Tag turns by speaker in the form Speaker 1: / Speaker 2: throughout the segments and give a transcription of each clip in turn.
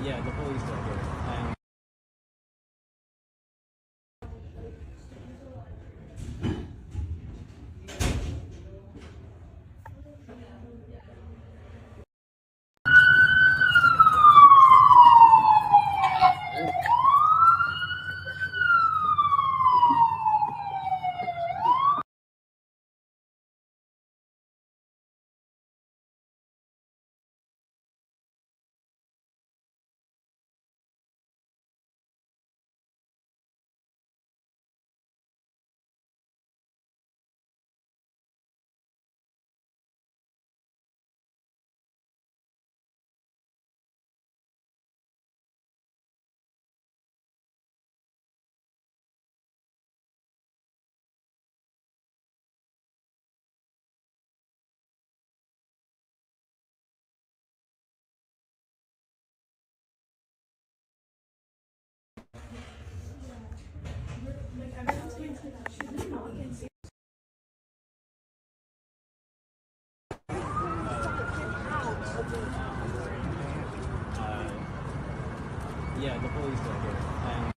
Speaker 1: Yeah, the police are here. And uh, yeah, the police are here. And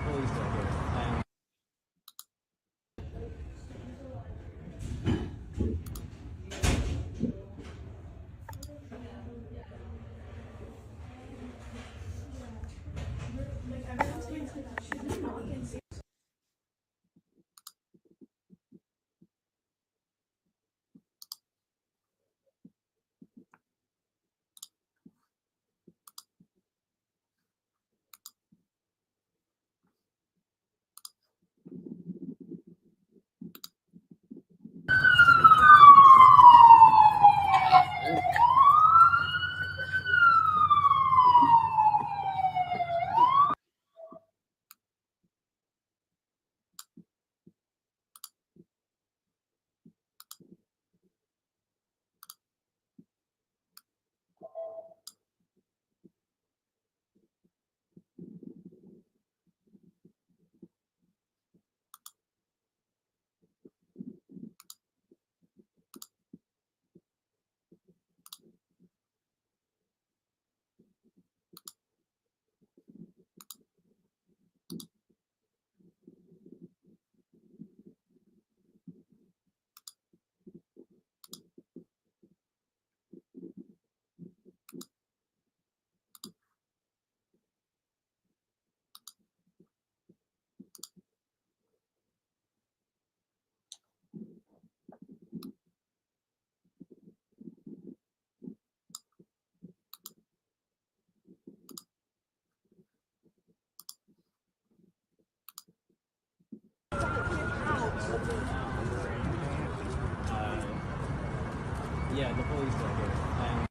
Speaker 1: police are here. Yeah, the police are here.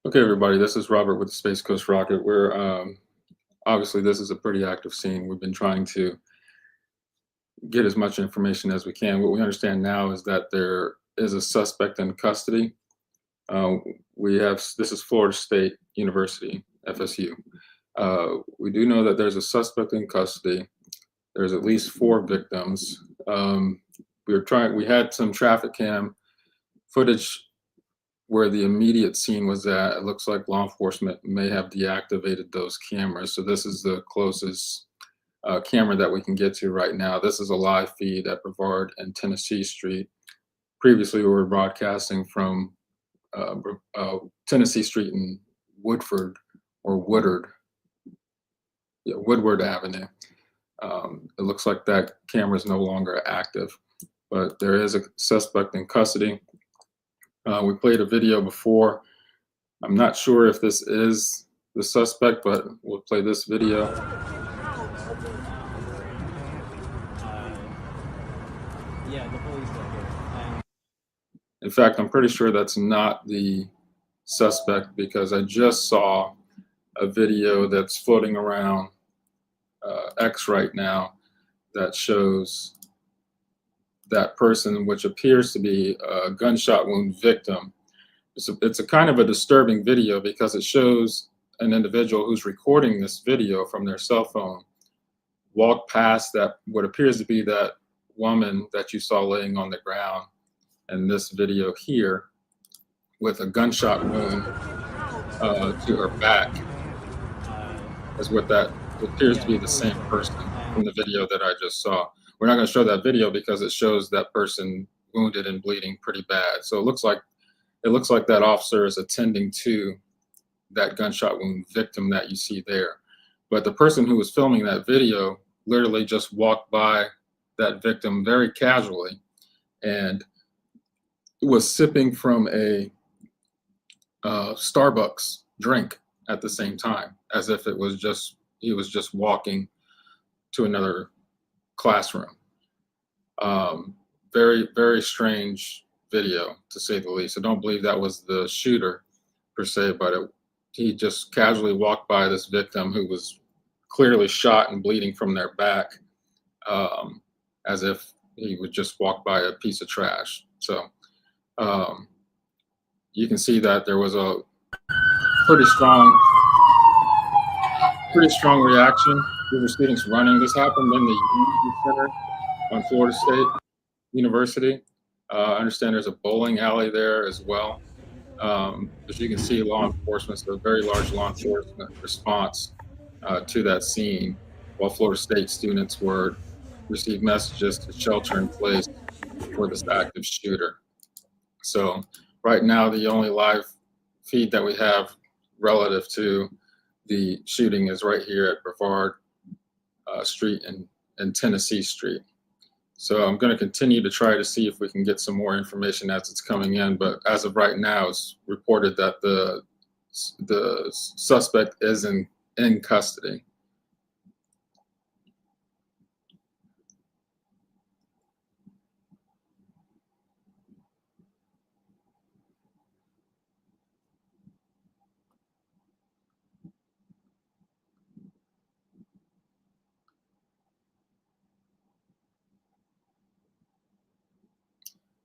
Speaker 2: Okay, everybody, this is Robert with the Space Coast Rocket. Obviously, this is a pretty active scene. We've been trying to get as much information as we can. What we understand now is that there is a suspect in custody. Uh, this is Florida State University, FSU. We do know that there's a suspect in custody. There's at least 4 victims. We had some traffic cam footage where the immediate scene was at. It looks like law enforcement may have deactivated those cameras. So this is the closest camera that we can get to right now. This is a live feed at Brevard and Tennessee Street. Previously, we were broadcasting from Tennessee Street in Woodford or Woodward Avenue. It looks like that camera is no longer active, but there is a suspect in custody. We played a video before. I'm not sure if this is the suspect, but we'll play this video.
Speaker 1: Yeah, the police are here.
Speaker 2: In fact, I'm pretty sure that's not the suspect because I just saw a video that's floating around X right now that shows that person, which appears to be a gunshot wound victim. It's a kind of a disturbing video because it shows an individual who's recording this video from their cell phone walk past that what appears to be that woman that you saw laying on the ground in this video here with a gunshot wound to her back is what that appears to be the same person from the video that I just saw. We're not going to show that video because it shows that person wounded and bleeding pretty bad. So it looks like that officer is attending to that gunshot wound victim that you see there. But the person who was filming that video literally just walked by that victim very casually and was sipping from a Starbucks drink at the same time, as if he was just walking to another classroom. Very, very strange video, to say the least. I don't believe that was the shooter per se, but he just casually walked by this victim who was clearly shot and bleeding from their back, as if he would just walk by a piece of trash. So you can see that there was a pretty strong reaction. There were students running. This happened in the Unity Center on Florida State University. I understand there's a bowling alley there as well. As you can see, law enforcement, so a very large law enforcement response to that scene, while Florida State students received messages to shelter in place for this active shooter. So right now, the only live feed that we have relative to the shooting is right here at Brevard Street and Tennessee Street. So I'm going to continue to try to see if we can get some more information as it's coming in. But as of right now, it's reported that the suspect is in custody.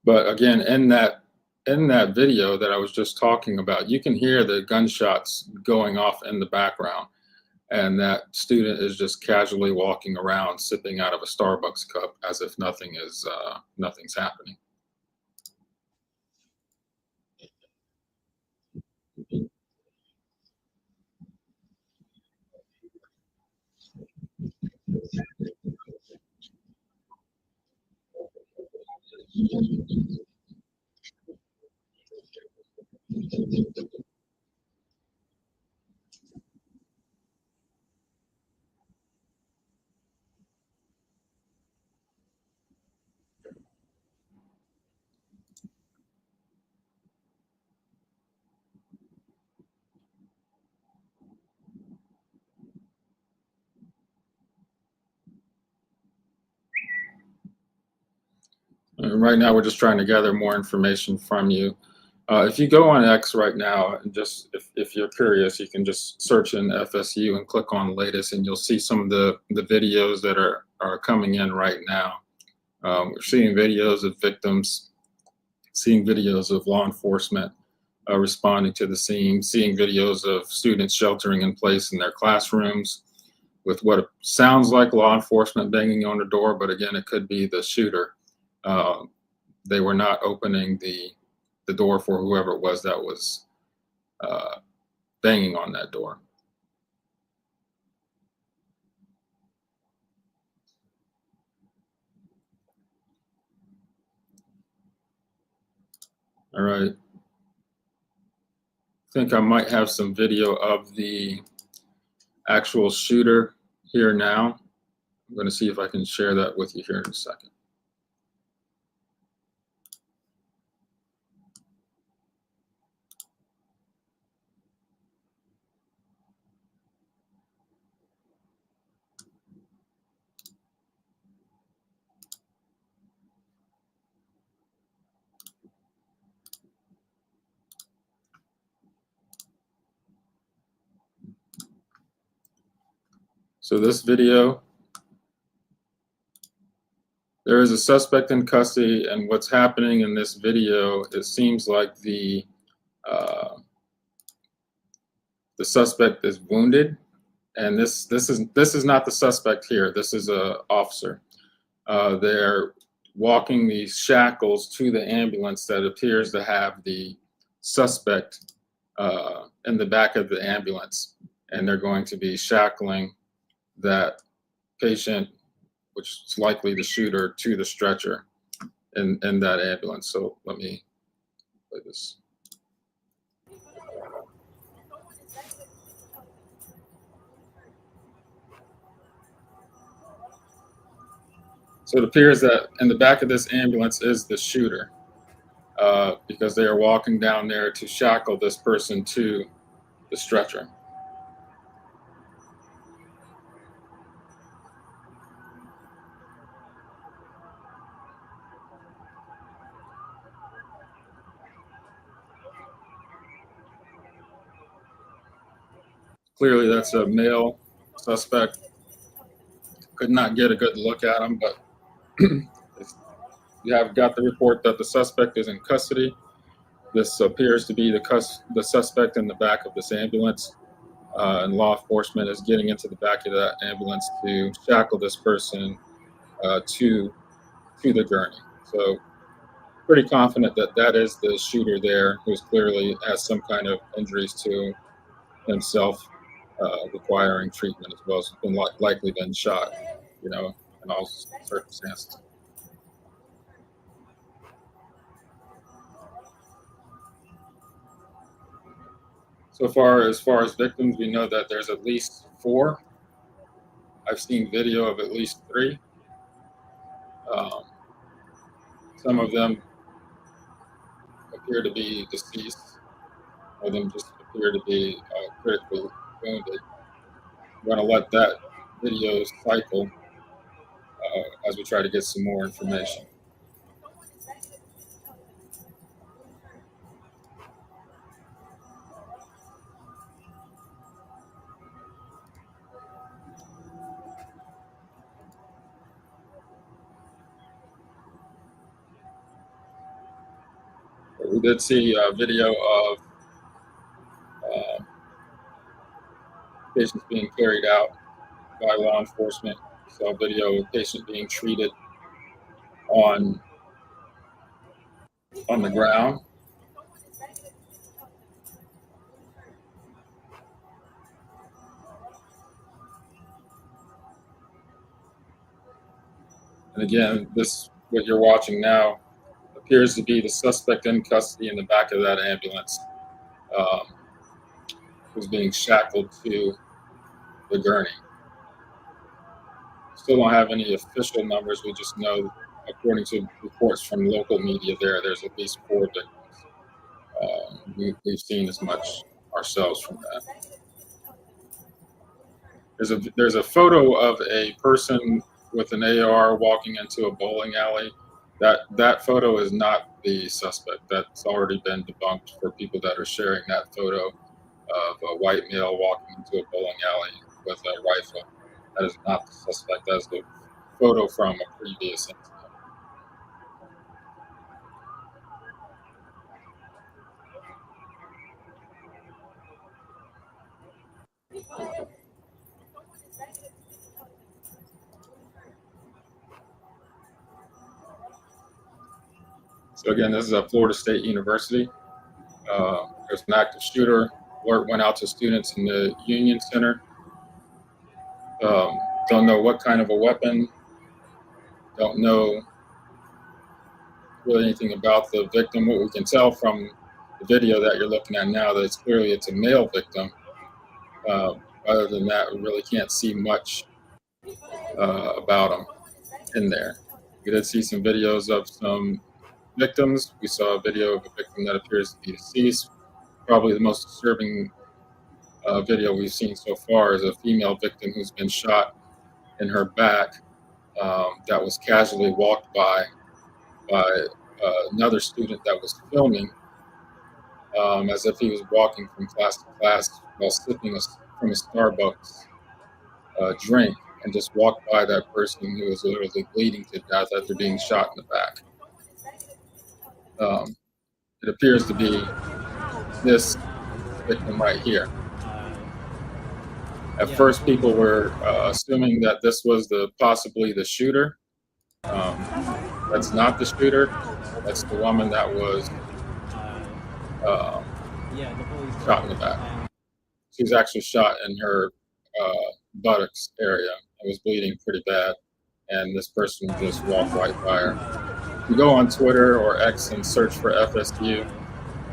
Speaker 2: But again, in that video that I was just talking about, you can hear the gunshots going off in the background, and that student is just casually walking around, sipping out of a Starbucks cup as if nothing's happening. And right now, we're just trying to gather more information from you. If you go on X right now, and just if you're curious, you can just search in FSU and click on latest, and you'll see some of the videos that are coming in right now. We're seeing videos of victims, seeing videos of law enforcement responding to the scene, seeing videos of students sheltering in place in their classrooms with what sounds like law enforcement banging on the door, but again, it could be the shooter. They were not opening the door for whoever it was that was banging on that door. All right. I think I might have some video of the actual shooter here now. I'm going to see if I can share that with you here in a second. So this video, there is a suspect in custody, and what's happening in this video, it seems like the suspect is wounded, and this is not the suspect here. This is a officer. They're walking these shackles to the ambulance that appears to have the suspect in the back of the ambulance, and they're going to be shackling that patient, which is likely the shooter, to the stretcher in that ambulance. So let me play this. So it appears that in the back of this ambulance is the shooter, because they are walking down there to shackle this person to the stretcher. Clearly, that's a male suspect. Could not get a good look at him, but you have got the report that the suspect is in custody. This appears to be the suspect in the back of this ambulance, and law enforcement is getting into the back of that ambulance to shackle this person to the gurney. So pretty confident that that is the shooter there, who's clearly has some kind of injuries to himself, requiring treatment as well as been likely been shot, in all circumstances. So far as victims, we know that there's at least 4. I've seen video of at least 3. Some of them appear to be deceased. Some of them just appear to be critically wounded. I'm going to let that video cycle as we try to get some more information. We did see a video of patients being carried out by law enforcement. We saw a video of a patient being treated on the ground. And again, what you're watching now appears to be the suspect in custody in the back of that ambulance, who's being shackled to the gurney. Still don't have any official numbers. We just know, according to reports from local media, there's at least 4 victims. We've seen as much ourselves from that. There's a photo of a person with an AR walking into a bowling alley. That photo is not the suspect. That's already been debunked for people that are sharing that photo of a white male walking into a bowling alley with a rifle. That is not the suspect. That is the photo from a previous incident. So again, this is at Florida State University. There's an active shooter. Alert went out to students in the Union Center. Don't know what kind of a weapon. Don't know really anything about the victim. What we can tell from the video that you're looking at now, that it's a male victim. Other than that, we really can't see much about him in there. We did see some videos of some victims. We saw a video of a victim that appears to be deceased. Probably the most disturbing video we've seen so far is a female victim who's been shot in her back, that was casually walked by another student that was filming, as if he was walking from class to class while sipping from a Starbucks drink, and just walked by that person who was literally bleeding to death after being shot in the back. It appears to be this victim right here. At first, people were assuming that this was possibly the shooter. That's not the shooter. That's the woman that was shot in the back. She was actually shot in her buttocks area. It was bleeding pretty bad, and this person just walked right by her. If you go on Twitter or X and search for FSU,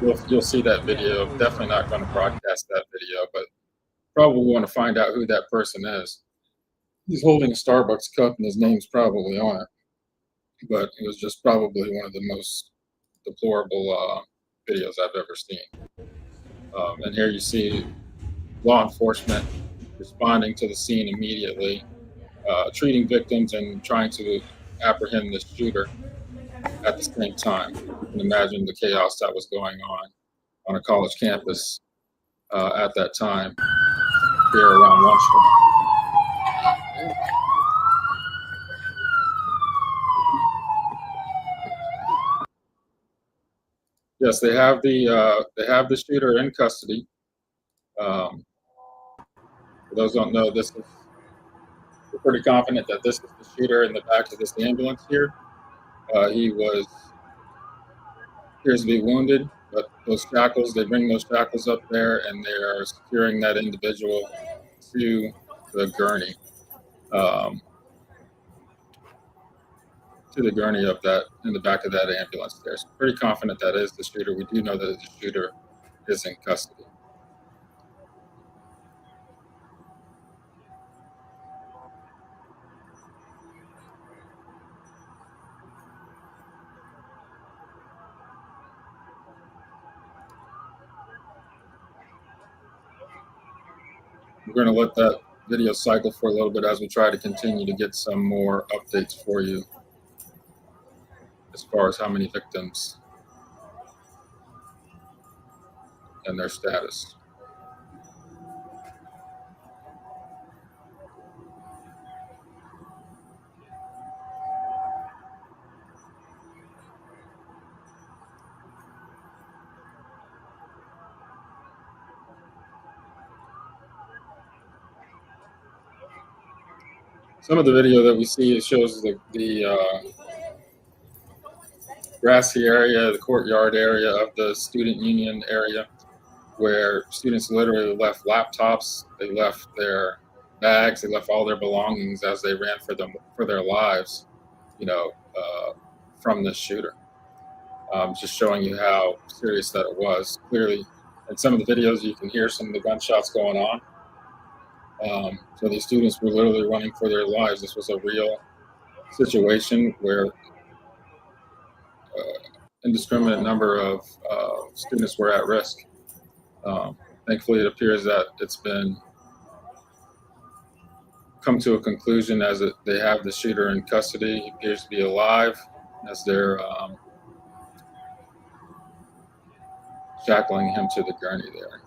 Speaker 2: you'll see that video. Definitely not going to broadcast that video, but probably want to find out who that person is. He's holding a Starbucks cup, and his name's probably on it. But it was just probably one of the most deplorable videos I've ever seen. And here you see law enforcement responding to the scene immediately, treating victims and trying to apprehend the shooter at the same time. You can imagine the chaos that was going on a college campus at that time here around lunchtime. Yes, they have the shooter in custody. For those who don't know, we're pretty confident that this is the shooter in the back of this ambulance here. He appears to be wounded, but those shackles, they bring those shackles up there, and they are securing that individual to the gurney. To the gurney of that in the back of that ambulance there. So pretty confident that is the shooter. We do know that the shooter is in custody. We're going to let that video cycle for a little bit as we try to continue to get some more updates for you as far as how many victims and their status. Some of the video that we see, it shows the grassy area, the courtyard area of the student union area, where students literally left laptops, they left their bags, they left all their belongings as they ran for their lives, from this shooter. Just showing you how serious that it was. Clearly, in some of the videos, you can hear some of the gunshots going on. So these students were literally running for their lives. This was a real situation where indiscriminate number of students were at risk. Thankfully, it appears that it's been come to a conclusion as they have the shooter in custody. He appears to be alive. as they're shackling him to the gurney there.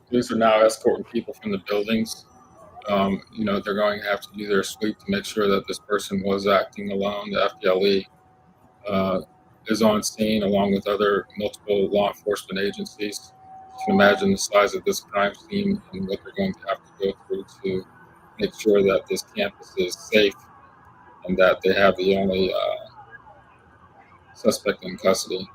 Speaker 2: Police are now escorting people from the buildings. They're going to have to do their sweep to make sure that this person was acting alone. The FDLE is on scene along with other multiple law enforcement agencies. You can imagine the size of this crime scene and what they're going to have to go through to make sure that this campus is safe and that they have the only suspect in custody.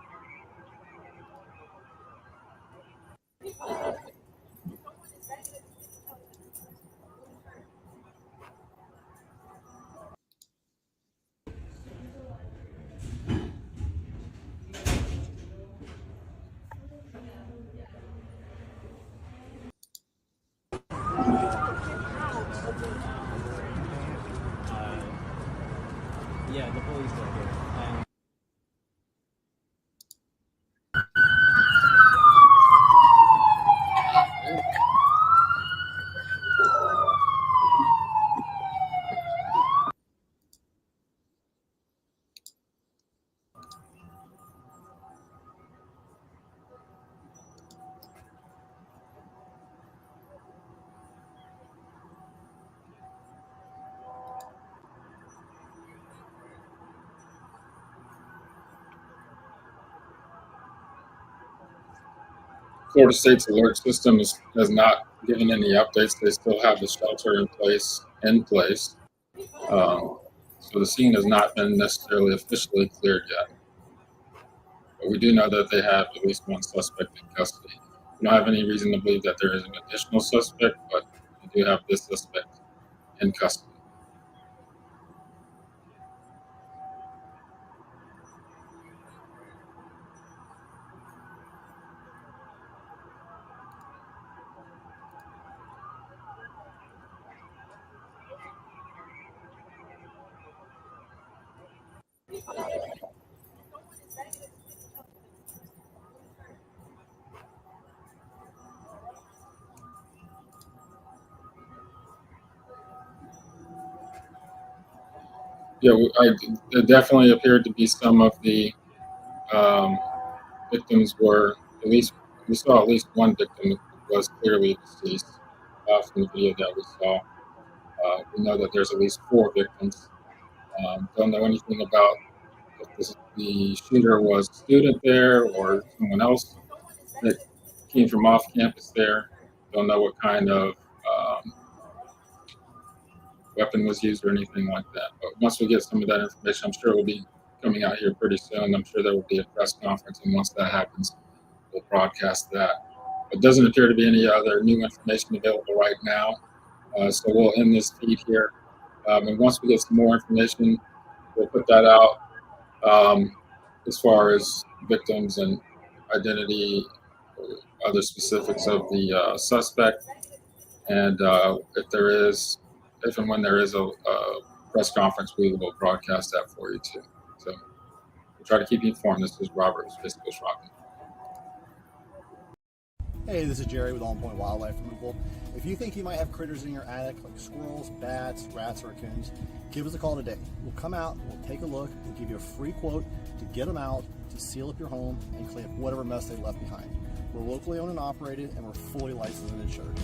Speaker 1: Yeah, the police are here. And
Speaker 2: Florida State's alert system has not given any updates. They still have the shelter in place. So the scene has not been necessarily officially cleared yet. But we do know that they have at least one suspect in custody. We don't have any reason to believe that there is an additional suspect, but we do have this suspect in custody. Yeah, it definitely appeared to be some of the victims were we saw at least one victim who was clearly deceased from the video that we saw. We know that there's at least 4 victims. Don't know anything about if the shooter was a student there or someone else that came from off campus there. Don't know what kind of weapon was used or anything like that. But once we get some of that information, I'm sure it will be coming out here pretty soon. I'm sure there will be a press conference, and once that happens, we'll broadcast that. It doesn't appear to be any other new information available right now, so we'll end this feed here. And once we get some more information, we'll put that out as far as victims and identity, or other specifics of the suspect. And if and when there is a press conference, we will broadcast that for you too. So we'll try to keep you informed. This is Robert with Space Coast Rocking.
Speaker 3: Hey, this is Jerry with On Point Wildlife Removal. If you think you might have critters in your attic like squirrels, bats, rats, or raccoons, give us a call today. We'll come out, we'll take a look, we'll give you a free quote to get them out, to seal up your home, and clean up whatever mess they left behind. We're locally owned and operated, and we're fully licensed and insured.